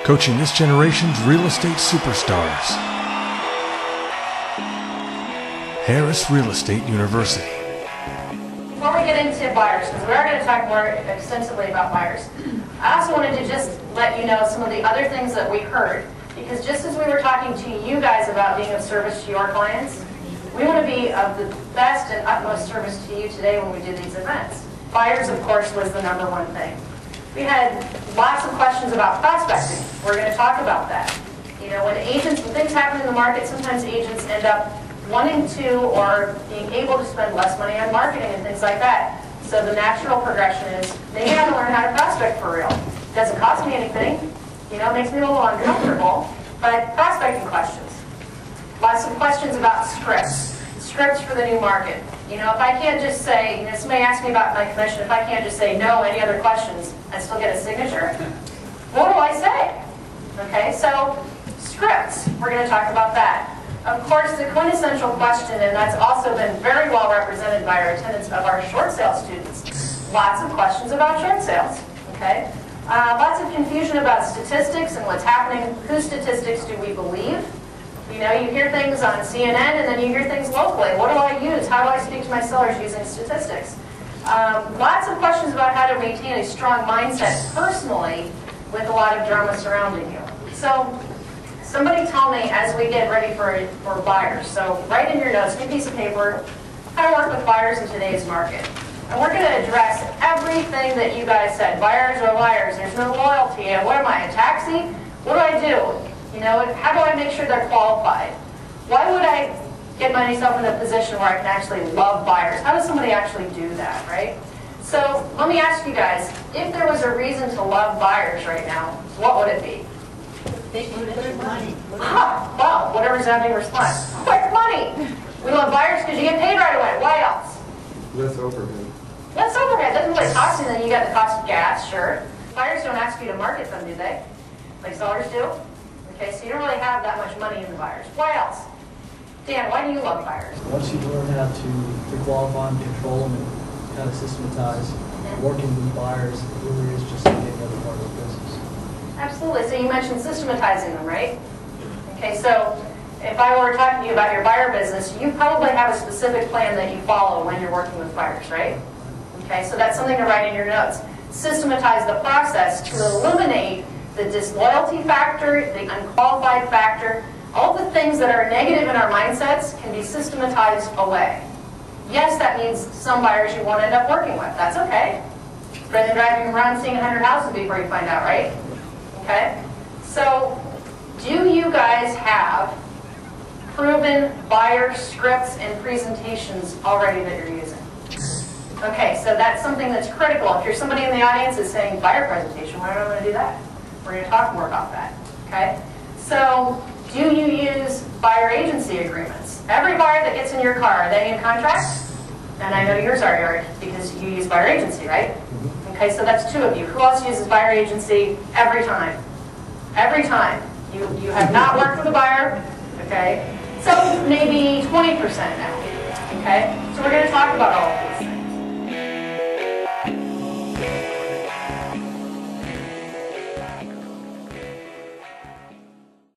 coaching this generation's real estate superstars. Harris Real Estate University. Before we get into buyers, because we are going to talk more extensively about buyers, I also wanted to just let you know some of the other things that we heard, because just as we were talking to you guys about being of service to your clients, we want to be of the best and utmost service to you today when we do these events. Buyers, of course, was the number one thing. We had lots of questions about prospecting. We're going to talk about that. You know, when things happen in the market, sometimes agents end up wanting to or being able to spend less money on marketing and things like that. So the natural progression is maybe I have to learn how to prospect for real. It doesn't cost me anything. You know, it makes me a little uncomfortable. But prospecting questions. Lots of questions about scripts. Scripts for the new market. You know, if I can't just say, you know, somebody asked me about my commission, if I can't just say no, any other questions, and still get a signature, what do I say? Okay, so scripts, we're going to talk about that. Of course, the quintessential question, and that's also been very well represented by our attendance of our short sale students. Lots of questions about short sales, okay? Lots of confusion about statistics and what's happening. Whose statistics do we believe? You know, you hear things on CNN and then you hear things locally. What do I use? How do I speak to my sellers using statistics? Lots of questions about how to maintain a strong mindset personally with a lot of drama surrounding you. So somebody tell me as we get ready for buyers. So write in your notes, get a piece of paper, how to work with buyers in today's market. And we're going to address everything that you guys said. Buyers are liars. There's no loyalty. And what am I, a taxi? What do I do? You know, how do I make sure they're qualified? Why would I get myself in a position where I can actually love buyers? How does somebody actually do that, right? So let me ask you guys, if there was a reason to love buyers right now, what would it be? Money. Wow, what a resounding response. Quick money! We love buyers because you get paid right away. Why else? Less overhead. Less overhead. Doesn't really cost you, then you got the cost of gas, sure. Buyers don't ask you to market them, do they? Like sellers do? Okay, so you don't really have that much money in the buyers. Why else? Dan, why do you love buyers? Once you learn how to qualify and control them and kind of systematize working with buyers, it really is just like any other part of the business. Absolutely. So you mentioned systematizing them, right? Okay, so if I were talking to you about your buyer business, you probably have a specific plan that you follow when you're working with buyers, right? Okay, so that's something to write in your notes. Systematize the process to eliminate the disloyalty factor, the unqualified factor. All the things that are negative in our mindsets can be systematized away. Yes, that means some buyers you won't end up working with. That's okay. Rather than driving around seeing 100 houses before you find out, right? Okay? So, do you guys have proven buyer scripts and presentations already that you're using? Okay, so that's something that's critical. If you're somebody in the audience that's saying buyer presentation, why do I want to do that? We're going to talk more about that. Okay? So, do you use buyer agency agreements? Every buyer that gets in your car, are they in contract? And I know yours are because you use buyer agency, right? Okay, so that's two of you. Who else uses buyer agency every time? Every time. You have not worked with a buyer, okay? So maybe 20% now, okay? So we're going to talk about all of these.